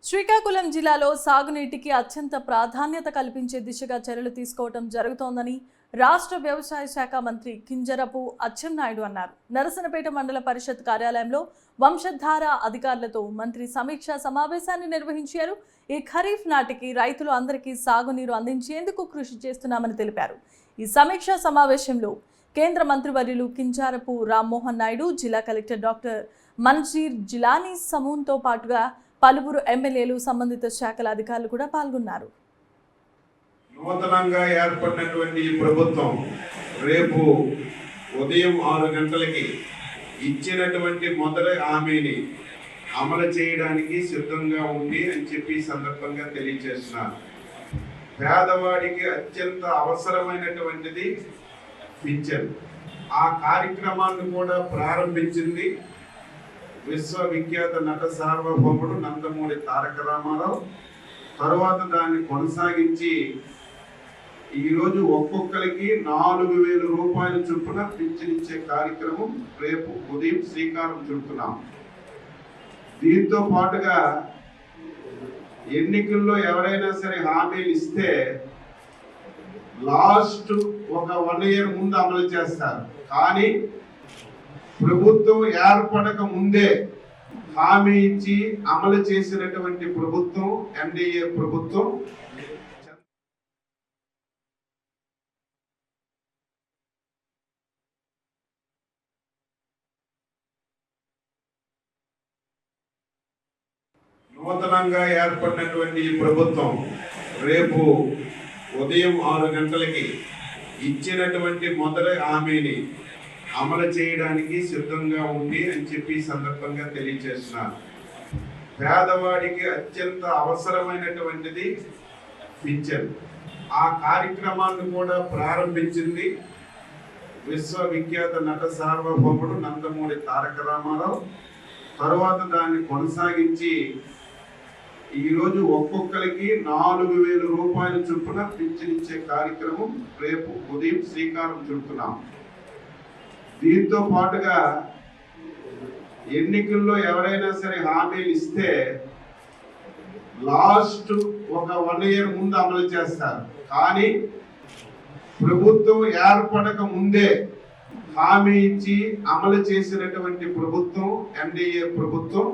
శ్రీకాకుళం జిల్లాలో సాగునీటికి అత్యంత ప్రాధాన్యత కల్పించే దిశగా చర్యలు తీసుకోవడం జరుగుతోందని రాష్ట్ర వ్యవసాయ శాఖ మంత్రి కింజరపు అచ్చెన్నాయుడు అన్నారు. నరసనపేట మండల పరిషత్ కార్యాలయంలో వంశధార అధికారులతో మంత్రి సమీక్షా సమావేశాన్ని నిర్వహించారు. ఈ ఖరీఫ్ నాటికి రైతులు అందరికీ సాగునీరు అందించేందుకు కృషి చేస్తున్నామని తెలిపారు. ఈ సమీక్షా సమావేశంలో కేంద్ర మంత్రివర్యులు కింజరపు రామ్మోహన్ నాయుడు, జిల్లా కలెక్టర్ డాక్టర్ మన్జీర్ జిలానీ సమూన్తో పాటుగా పలువురు ఎమ్మెల్యేలు, సంబంధిత శాఖల అధికారులు కూడా పాల్గొన్నారు. నూతనంగా ఏర్పడినటువంటి ప్రభుత్వం రేపు ఉదయం 6 గంటలకి ఇచ్చినటువంటి మొదటి హామీని అమలు చేయడానికి సిద్ధంగా ఉంది అని చెప్పి సందర్భంగా తెలియజేస్తున్నారు. పేదవాడికి అత్యంత అవసరమైనటువంటిది పింఛన్. ఆ కార్యక్రమాన్ని కూడా ప్రారంభించింది విశ్వవిఖ్యాత నట సార్వభౌముడు నందమూరి తారక రామారావు. తరువాత దాన్ని కొనసాగించి ఈరోజు ఒక్కొక్కరికి 4,000 రూపాయల చొప్పున పింఛనిచ్చే కార్యక్రమం రేపు ఉదయం శ్రీకారం చుడుతున్నాం. దీంతో పాటుగా ఎన్నికల్లో ఎవరైనా సరే హామీలు ఇస్తే లాస్ట్ ఒక 1 year ముందు అమలు చేస్తారు. కానీ ప్రభుత్వం ఏర్పడక ముందే హామీ ఇచ్చి అమలు చేసినటువంటి ప్రభుత్వం ఎన్డీఏ ప్రభుత్వం. నూతనంగా ఏర్పడినటువంటి ప్రభుత్వం రేపు ఉదయం 6 గంటలకి ఇచ్చినటువంటి మొదటి హామీని అమలు చేయడానికి సిద్ధంగా ఉంది అని చెప్పి సందర్భంగా తెలియజేస్తున్నారు. పేదవాడికి అత్యంత అవసరమైనటువంటిది పింఛన్. ఆ కార్యక్రమాన్ని కూడా ప్రారంభించింది విశ్వవిఖ్యాత నట సార్వభౌముడు నందమూరి తారక రామారావు. తరువాత దాన్ని కొనసాగించి ఈరోజు ఒక్కొక్కరికి 4,000 రూపాయల చొప్పున పింఛనిచ్చే కార్యక్రమం రేపు ఉదయం శ్రీకారం చుడుతున్నాం. దీంతో పాటుగా ఎన్నికల్లో ఎవరైనా సరే హామీలు ఇస్తే లాస్ట్ ఒక 1 year ముందు అమలు చేస్తారు. కానీ ప్రభుత్వం ఏర్పడక ముందే హామీ ఇచ్చి అమలు చేసినటువంటి ప్రభుత్వం ఎన్డీఏ ప్రభుత్వం.